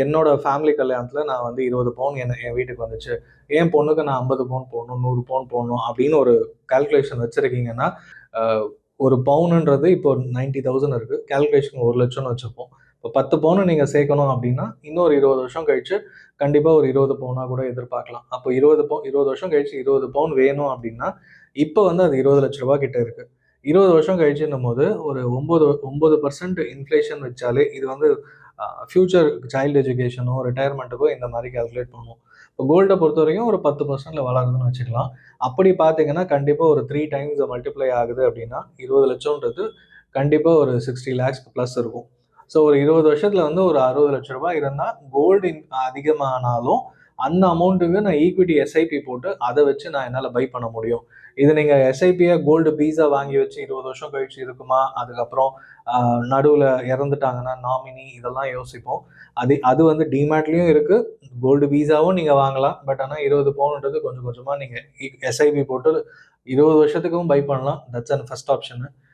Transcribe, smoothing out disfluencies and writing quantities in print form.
என்னோட ஃபேமிலி கல்யாணத்தில் நான் வந்து 20 பவுன் என் வீட்டுக்கு வந்துச்சு, என் பொண்ணுக்கு நான் 50 பவுன் போடணும், 100 பவுன் போடணும் அப்படின்னு ஒரு கால்குலேஷன் வச்சுருக்கீங்கன்னா, ஒரு பவுனுன்றது இப்போ 90,000 இருக்குது, கால்குலேஷன் 1,00,000 வச்சுப்போம். இப்போ 10 பவுன் நீங்கள் சேர்க்கணும் அப்படின்னா இன்னொரு 20 வருஷம் கழிச்சு கண்டிப்பாக ஒரு 20 பவுனாக கூட எதிர்பார்க்கலாம். அப்போ 20 வருஷம் கழிச்சு 20 பவுன் வேணும் அப்படின்னா இப்போ வந்து அது 20 லட்ச ரூபா கிட்ட இருக்குது. 20 வருஷம் கழிச்சுன்னும் போது ஒரு 9% இன்ஃப்ளேஷன் வச்சாலே இது வந்து ஃபியூச்சர் சைல்டு எஜுகேஷனோ ரிட்டையர்மெண்ட்டுக்கோ இந்த மாதிரி கால்குலேட் பண்ணுவோம். இப்போ கோல்டை பொறுத்த வரைக்கும் ஒரு 10% வளருதுன்னு வச்சுக்கலாம். அப்படி பார்த்தீங்கன்னா கண்டிப்பாக ஒரு 3 டைம்ஸ் மல்டிப்ளை ஆகுது அப்படின்னா 20 லட்சம்ன்றது கண்டிப்பாக ஒரு 60 லேக்ஸ் ப்ளஸ் இருக்கும். ஸோ ஒரு 20 வருஷத்துல வந்து ஒரு 60 லட்ச ரூபாய் இருந்தால் கோல்டு அதிகமானாலும் அந்த அமௌண்ட்டுக்கு நான் ஈக்விட்டி எஸ்ஐபி போட்டு அதை வச்சு நான் என்னால் பை பண்ண முடியும். இது நீங்கள் எஸ்ஐபியை கோல்டு பீஸா வாங்கி வச்சு 20 வருஷம் கழிச்சு இருக்குமா, அதுக்கப்புறம் நடுவில் இறந்துட்டாங்கன்னா நாமினி, இதெல்லாம் யோசிப்போம். அது வந்து டிமேட்லேயும் இருக்குது, கோல்டு பீஸாவும் நீங்கள் வாங்கலாம். பட் ஆனால் 20 பவுன்ன்றது கொஞ்சம் கொஞ்சமாக நீங்கள் எஸ்ஐபி போட்டு 20 வருஷத்துக்கும் பை பண்ணலாம். That's and first option.